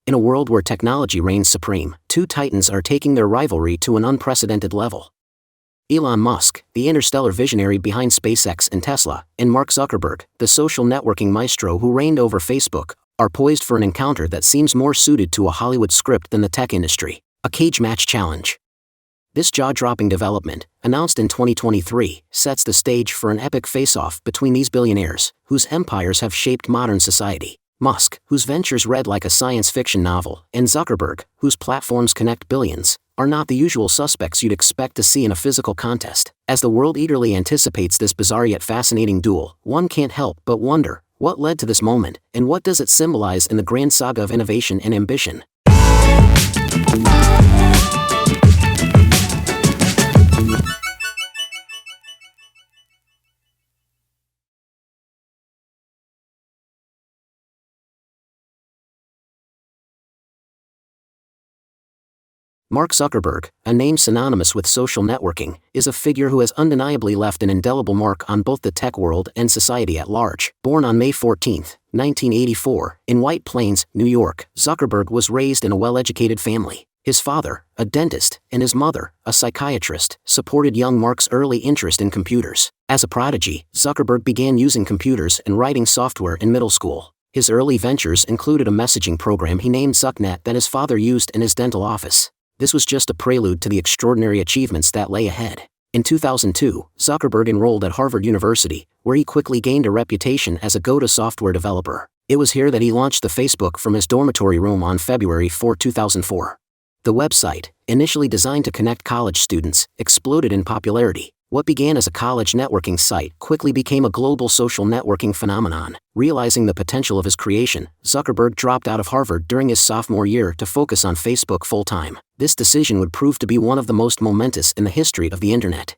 In a world where technology reigns supreme, two titans are taking their rivalry to an unprecedented level. Elon Musk, the interstellar visionary behind SpaceX and Tesla, and Mark Zuckerberg, the social networking maestro who reigned over Facebook, are poised for an encounter that seems more suited to a Hollywood script than the tech industry, a cage match challenge. This jaw-dropping development, announced in 2023, sets the stage for an epic face-off between these billionaires, whose empires have shaped modern society. Musk, whose ventures read like a science fiction novel, and Zuckerberg, whose platforms connect billions, are not the usual suspects you'd expect to see in a physical contest. As the world eagerly anticipates this bizarre yet fascinating duel, one can't help but wonder, what led to this moment, and what does it symbolize in the grand saga of innovation and ambition? Mark Zuckerberg, a name synonymous with social networking, is a figure who has undeniably left an indelible mark on both the tech world and society at large. Born on May 14, 1984, in White Plains, New York, Zuckerberg was raised in a well-educated family. His father, a dentist, and his mother, a psychiatrist, supported young Mark's early interest in computers. As a prodigy, Zuckerberg began using computers and writing software in middle school. His early ventures included a messaging program he named ZuckNet that his father used in his dental office. This was just a prelude to the extraordinary achievements that lay ahead. In 2002, Zuckerberg enrolled at Harvard University, where he quickly gained a reputation as a go-to software developer. It was here that he launched the Facebook from his dormitory room on February 4, 2004. The website, initially designed to connect college students, exploded in popularity. What began as a college networking site quickly became a global social networking phenomenon. Realizing the potential of his creation, Zuckerberg dropped out of Harvard during his sophomore year to focus on Facebook full-time. This decision would prove to be one of the most momentous in the history of the internet.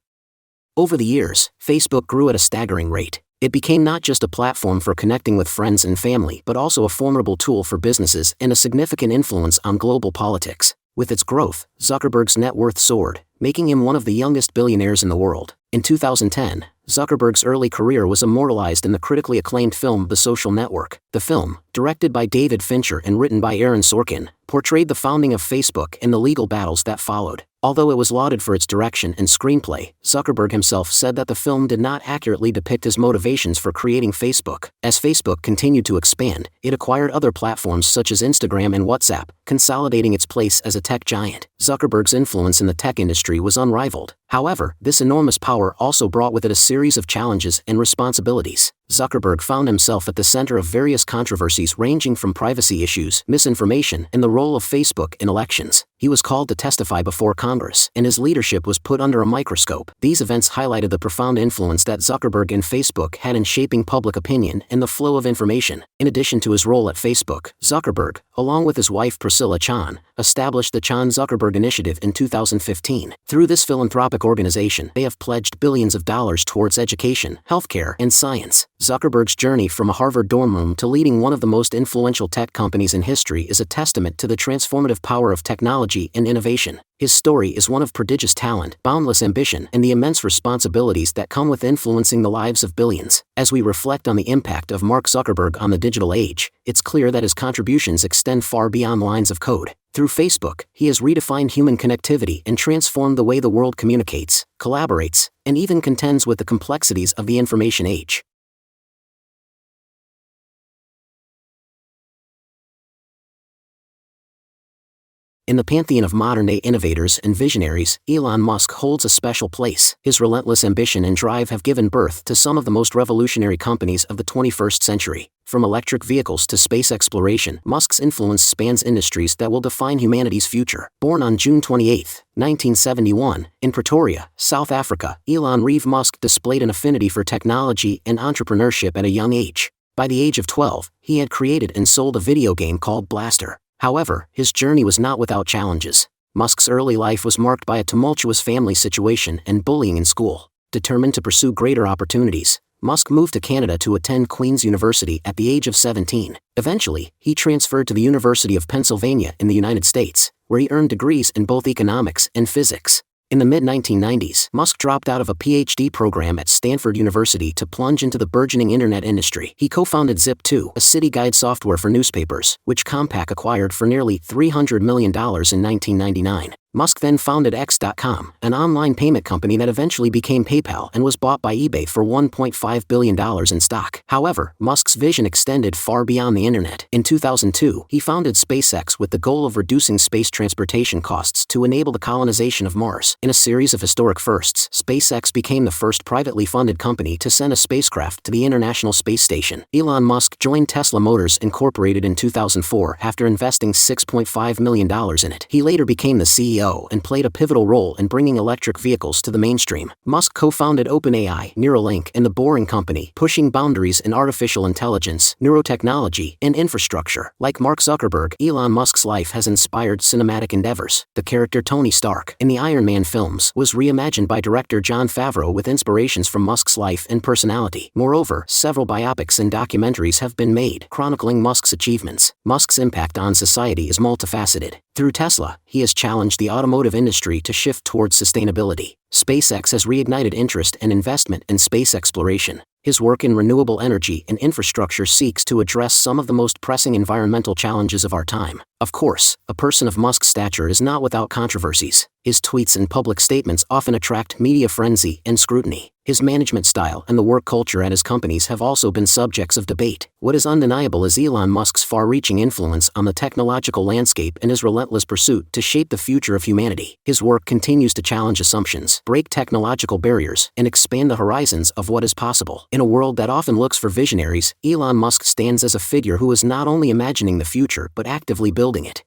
Over the years, Facebook grew at a staggering rate. It became not just a platform for connecting with friends and family but also a formidable tool for businesses and a significant influence on global politics. With its growth, Zuckerberg's net worth soared, making him one of the youngest billionaires in the world. In 2010, Zuckerberg's early career was immortalized in the critically acclaimed film The Social Network. The film, directed by David Fincher and written by Aaron Sorkin, portrayed the founding of Facebook and the legal battles that followed. Although it was lauded for its direction and screenplay, Zuckerberg himself said that the film did not accurately depict his motivations for creating Facebook. As Facebook continued to expand, it acquired other platforms such as Instagram and WhatsApp, consolidating its place as a tech giant. Zuckerberg's influence in the tech industry was unrivaled. However, this enormous power also brought with it a series of challenges and responsibilities. Zuckerberg found himself at the center of various controversies ranging from privacy issues, misinformation, and the role of Facebook in elections. He was called to testify before Congress, and his leadership was put under a microscope. These events highlighted the profound influence that Zuckerberg and Facebook had in shaping public opinion and the flow of information. In addition to his role at Facebook, Zuckerberg, along with his wife Priscilla Chan, established the Chan-Zuckerberg Initiative in 2015. Through this philanthropic organization, they have pledged billions of dollars towards education, healthcare, and science. Zuckerberg's journey from a Harvard dorm room to leading one of the most influential tech companies in history is a testament to the transformative power of technology and innovation. His story is one of prodigious talent, boundless ambition, and the immense responsibilities that come with influencing the lives of billions. As we reflect on the impact of Mark Zuckerberg on the digital age, it's clear that his contributions extend far beyond lines of code. Through Facebook, he has redefined human connectivity and transformed the way the world communicates, collaborates, and even contends with the complexities of the information age. In the pantheon of modern-day innovators and visionaries, Elon Musk holds a special place. His relentless ambition and drive have given birth to some of the most revolutionary companies of the 21st century. From electric vehicles to space exploration, Musk's influence spans industries that will define humanity's future. Born on June 28, 1971, in Pretoria, South Africa, Elon Reeve Musk displayed an affinity for technology and entrepreneurship at a young age. By the age of 12, he had created and sold a video game called Blaster. However, his journey was not without challenges. Musk's early life was marked by a tumultuous family situation and bullying in school. Determined to pursue greater opportunities, Musk moved to Canada to attend Queen's University at the age of 17. Eventually, he transferred to the University of Pennsylvania in the United States, where he earned degrees in both economics and physics. In the mid-1990s, Musk dropped out of a PhD program at Stanford University to plunge into the burgeoning internet industry. He co-founded Zip2, a city guide software for newspapers, which Compaq acquired for nearly $300 million in 1999. Musk then founded X.com, an online payment company that eventually became PayPal and was bought by eBay for $1.5 billion in stock. However, Musk's vision extended far beyond the internet. In 2002, he founded SpaceX with the goal of reducing space transportation costs to enable the colonization of Mars. In a series of historic firsts, SpaceX became the first privately funded company to send a spacecraft to the International Space Station. Elon Musk joined Tesla Motors Incorporated in 2004 after investing $6.5 million in it. He later became the CEO and played a pivotal role in bringing electric vehicles to the mainstream. Musk co-founded OpenAI, Neuralink, and The Boring Company, pushing boundaries in artificial intelligence, neurotechnology, and infrastructure. Like Mark Zuckerberg, Elon Musk's life has inspired cinematic endeavors. The character Tony Stark in the Iron Man films was reimagined by director Jon Favreau with inspirations from Musk's life and personality. Moreover, several biopics and documentaries have been made, chronicling Musk's achievements. Musk's impact on society is multifaceted. Through Tesla, he has challenged the automotive industry to shift towards sustainability. SpaceX has reignited interest and investment in space exploration. His work in renewable energy and infrastructure seeks to address some of the most pressing environmental challenges of our time. Of course, a person of Musk's stature is not without controversies. His tweets and public statements often attract media frenzy and scrutiny. His management style and the work culture at his companies have also been subjects of debate. What is undeniable is Elon Musk's far-reaching influence on the technological landscape and his relentless pursuit to shape the future of humanity. His work continues to challenge assumptions, break technological barriers, and expand the horizons of what is possible. In a world that often looks for visionaries, Elon Musk stands as a figure who is not only imagining the future but actively building it.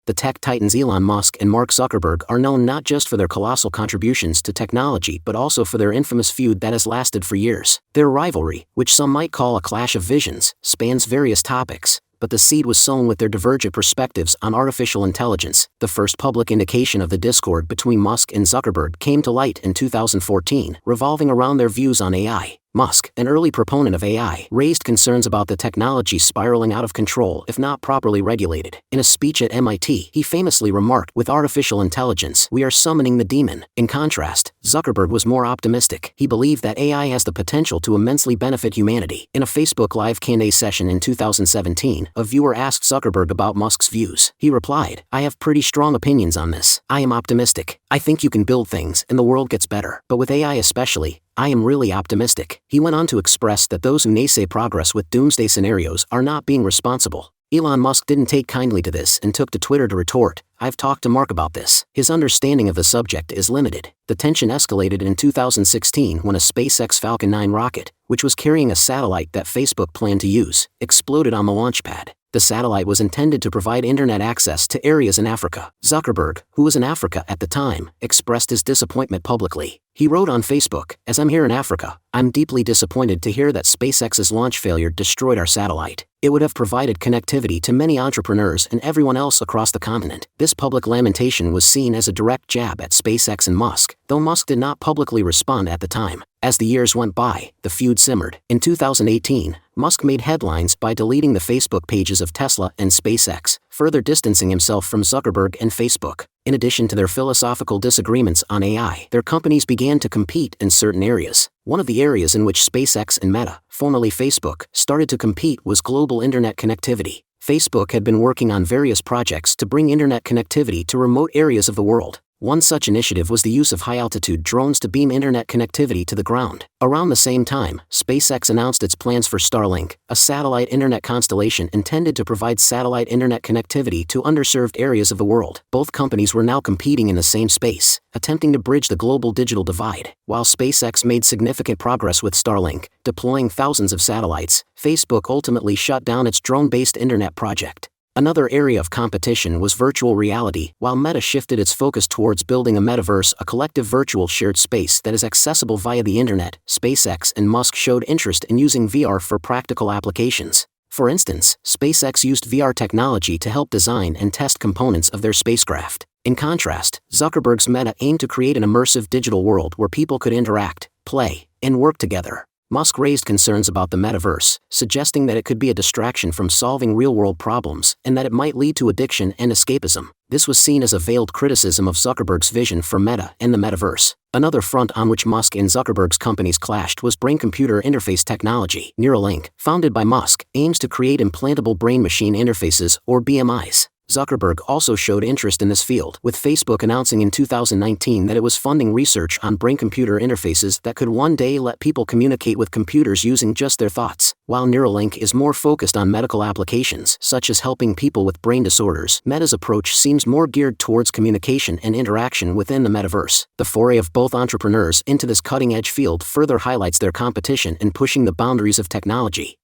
The tech titans Elon Musk and Mark Zuckerberg are known not just for their colossal contributions to technology but also for their infamous feud that has lasted for years. Their rivalry, which some might call a clash of visions, spans various topics, but the seed was sown with their divergent perspectives on artificial intelligence. The first public indication of the discord between Musk and Zuckerberg came to light in 2014, revolving around their views on AI. Musk, an early proponent of AI, raised concerns about the technology spiraling out of control if not properly regulated. In a speech at MIT, he famously remarked, "With artificial intelligence, we are summoning the demon." In contrast, Zuckerberg was more optimistic. He believed that AI has the potential to immensely benefit humanity. In a Facebook Live Q&A session in 2017, a viewer asked Zuckerberg about Musk's views. He replied, "I have pretty strong opinions on this. I am optimistic. I think you can build things and the world gets better. But with AI especially, I am really optimistic." He went on to express that those who naysay progress with doomsday scenarios are not being responsible. Elon Musk didn't take kindly to this and took to Twitter to retort, "I've talked to Mark about this." His understanding of the subject is limited. The tension escalated in 2016 when a SpaceX Falcon 9 rocket, which was carrying a satellite that Facebook planned to use, exploded on the launch pad. The satellite was intended to provide internet access to areas in Africa. Zuckerberg, who was in Africa at the time, expressed his disappointment publicly. He wrote on Facebook, "As I'm here in Africa, I'm deeply disappointed to hear that SpaceX's launch failure destroyed our satellite. It would have provided connectivity to many entrepreneurs and everyone else across the continent." This public lamentation was seen as a direct jab at SpaceX and Musk, though Musk did not publicly respond at the time. As the years went by, the feud simmered. In 2018, Musk made headlines by deleting the Facebook pages of Tesla and SpaceX, further distancing himself from Zuckerberg and Facebook. In addition to their philosophical disagreements on AI, their companies began to compete in certain areas. One of the areas in which SpaceX and Meta, formerly Facebook, started to compete was global internet connectivity. Facebook had been working on various projects to bring internet connectivity to remote areas of the world. One such initiative was the use of high-altitude drones to beam internet connectivity to the ground. Around the same time, SpaceX announced its plans for Starlink, a satellite internet constellation intended to provide satellite internet connectivity to underserved areas of the world. Both companies were now competing in the same space, attempting to bridge the global digital divide. While SpaceX made significant progress with Starlink, deploying thousands of satellites, Facebook ultimately shut down its drone-based internet project. Another area of competition was virtual reality. While Meta shifted its focus towards building a metaverse, a collective virtual shared space that is accessible via the internet, SpaceX and Musk showed interest in using VR for practical applications. For instance, SpaceX used VR technology to help design and test components of their spacecraft. In contrast, Zuckerberg's Meta aimed to create an immersive digital world where people could interact, play, and work together. Musk raised concerns about the metaverse, suggesting that it could be a distraction from solving real-world problems and that it might lead to addiction and escapism. This was seen as a veiled criticism of Zuckerberg's vision for Meta and the metaverse. Another front on which Musk and Zuckerberg's companies clashed was brain-computer interface technology. Neuralink, founded by Musk, aims to create implantable brain-machine interfaces, or BMIs. Zuckerberg also showed interest in this field, with Facebook announcing in 2019 that it was funding research on brain-computer interfaces that could one day let people communicate with computers using just their thoughts. While Neuralink is more focused on medical applications, such as helping people with brain disorders, Meta's approach seems more geared towards communication and interaction within the metaverse. The foray of both entrepreneurs into this cutting-edge field further highlights their competition in pushing the boundaries of technology.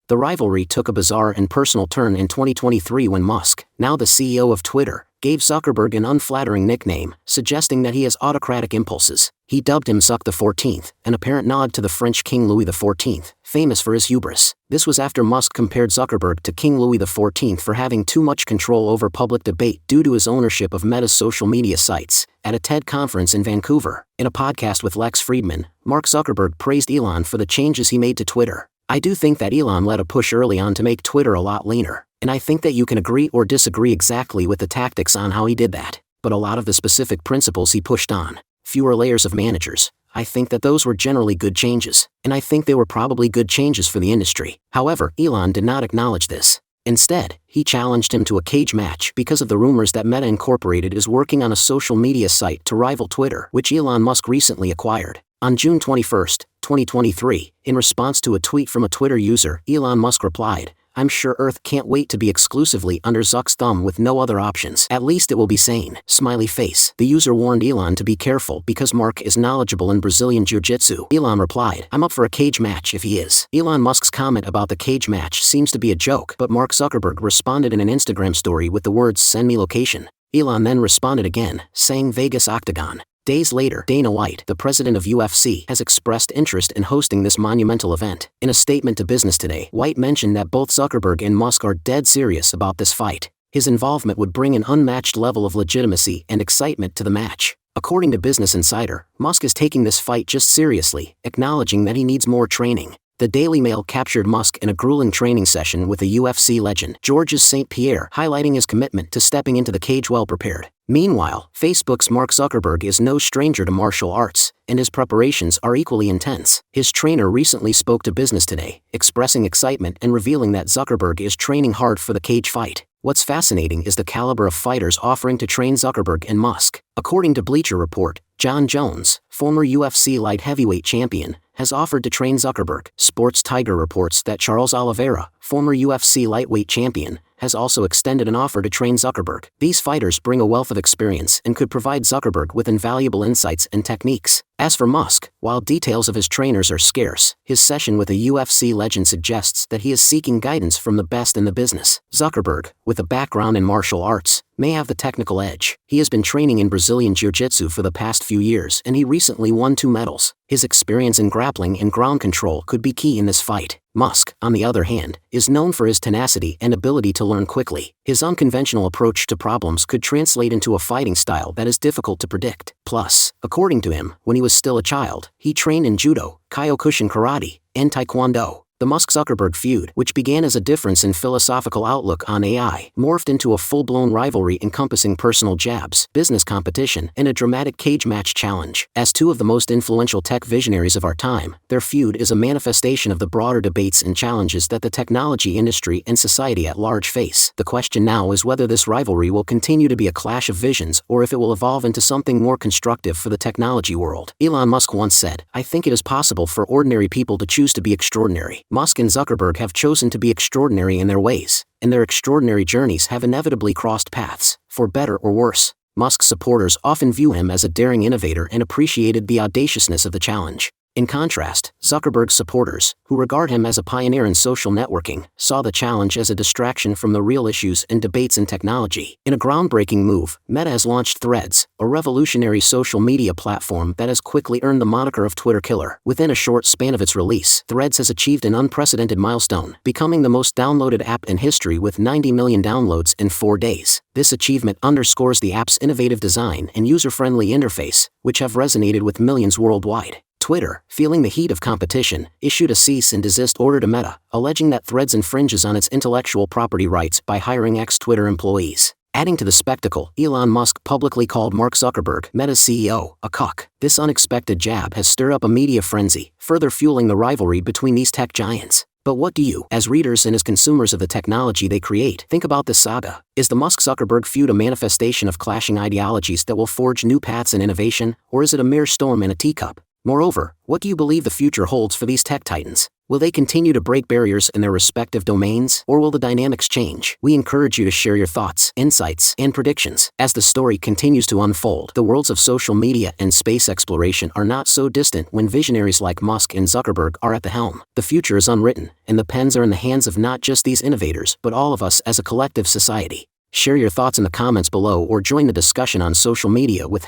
The rivalry took a bizarre and personal turn in 2023 when Musk, now the CEO of Twitter, gave Zuckerberg an unflattering nickname, suggesting that he has autocratic impulses. He dubbed him Zuck the 14th, an apparent nod to the French King Louis XIV, famous for his hubris. This was after Musk compared Zuckerberg to King Louis XIV for having too much control over public debate due to his ownership of Meta's social media sites. At a TED conference in Vancouver, in a podcast with Lex Fridman, Mark Zuckerberg praised Elon for the changes he made to Twitter. "I do think that Elon led a push early on to make Twitter a lot leaner, and I think that you can agree or disagree exactly with the tactics on how he did that, but a lot of the specific principles he pushed on, fewer layers of managers, I think that those were generally good changes, and I think they were probably good changes for the industry." However, Elon did not acknowledge this. Instead, he challenged him to a cage match because of the rumors that Meta Incorporated is working on a social media site to rival Twitter, which Elon Musk recently acquired. On June 21, 2023, in response to a tweet from a Twitter user, Elon Musk replied, "I'm sure Earth can't wait to be exclusively under Zuck's thumb with no other options. At least it will be sane." Smiley face. The user warned Elon to be careful because Mark is knowledgeable in Brazilian Jiu-Jitsu. Elon replied, "I'm up for a cage match if he is." Elon Musk's comment about the cage match seems to be a joke, but Mark Zuckerberg responded in an Instagram story with the words, "Send me location." Elon then responded again, saying Vegas Octagon. Days later, Dana White, the president of UFC, has expressed interest in hosting this monumental event. In a statement to Business Today, White mentioned that both Zuckerberg and Musk are dead serious about this fight. His involvement would bring an unmatched level of legitimacy and excitement to the match. According to Business Insider, Musk is taking this fight just seriously, acknowledging that he needs more training. The Daily Mail captured Musk in a grueling training session with a UFC legend, Georges St. Pierre, highlighting his commitment to stepping into the cage well prepared. Meanwhile, Facebook's Mark Zuckerberg is no stranger to martial arts, and his preparations are equally intense. His trainer recently spoke to Business Today, expressing excitement and revealing that Zuckerberg is training hard for the cage fight. What's fascinating is the caliber of fighters offering to train Zuckerberg and Musk. According to Bleacher Report, John Jones, former UFC light heavyweight champion, has offered to train Zuckerberg. Sports Tiger reports that Charles Oliveira, former UFC lightweight champion, has also extended an offer to train Zuckerberg. These fighters bring a wealth of experience and could provide Zuckerberg with invaluable insights and techniques. As for Musk, while details of his trainers are scarce, his session with a UFC legend suggests that he is seeking guidance from the best in the business. Zuckerberg, with a background in martial arts, may have the technical edge. He has been training in Brazilian Jiu-Jitsu for the past few years and he recently won 2 medals. His experience in grappling and ground control could be key in this fight. Musk, on the other hand, is known for his tenacity and ability to learn quickly. His unconventional approach to problems could translate into a fighting style that is difficult to predict. Plus, according to him, when he was still a child, he trained in judo, kyokushin karate, and taekwondo. The Musk-Zuckerberg feud, which began as a difference in philosophical outlook on AI, morphed into a full-blown rivalry encompassing personal jabs, business competition, and a dramatic cage match challenge. As two of the most influential tech visionaries of our time, their feud is a manifestation of the broader debates and challenges that the technology industry and society at large face. The question now is whether this rivalry will continue to be a clash of visions or if it will evolve into something more constructive for the technology world. Elon Musk once said, "I think it is possible for ordinary people to choose to be extraordinary." Musk and Zuckerberg have chosen to be extraordinary in their ways, and their extraordinary journeys have inevitably crossed paths, for better or worse. Musk's supporters often view him as a daring innovator and appreciated the audaciousness of the challenge. In contrast, Zuckerberg's supporters, who regard him as a pioneer in social networking, saw the challenge as a distraction from the real issues and debates in technology. In a groundbreaking move, Meta has launched Threads, a revolutionary social media platform that has quickly earned the moniker of Twitter killer. Within a short span of its release, Threads has achieved an unprecedented milestone, becoming the most downloaded app in history with 90 million downloads in 4 days. This achievement underscores the app's innovative design and user-friendly interface, which have resonated with millions worldwide. Twitter, feeling the heat of competition, issued a cease and desist order to Meta, alleging that Threads infringes on its intellectual property rights by hiring ex-Twitter employees. Adding to the spectacle, Elon Musk publicly called Mark Zuckerberg, Meta's CEO, a cuck. This unexpected jab has stirred up a media frenzy, further fueling the rivalry between these tech giants. But what do you, as readers and as consumers of the technology they create, think about this saga? Is the Musk-Zuckerberg feud a manifestation of clashing ideologies that will forge new paths in innovation, or is it a mere storm in a teacup? Moreover, what do you believe the future holds for these tech titans? Will they continue to break barriers in their respective domains, or will the dynamics change? We encourage you to share your thoughts, insights, and predictions. As the story continues to unfold, the worlds of social media and space exploration are not so distant when visionaries like Musk and Zuckerberg are at the helm. The future is unwritten, and the pens are in the hands of not just these innovators, but all of us as a collective society. Share your thoughts in the comments below or join the discussion on social media with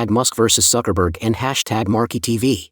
#Musk vs Zuckerberg and #MarkyTV.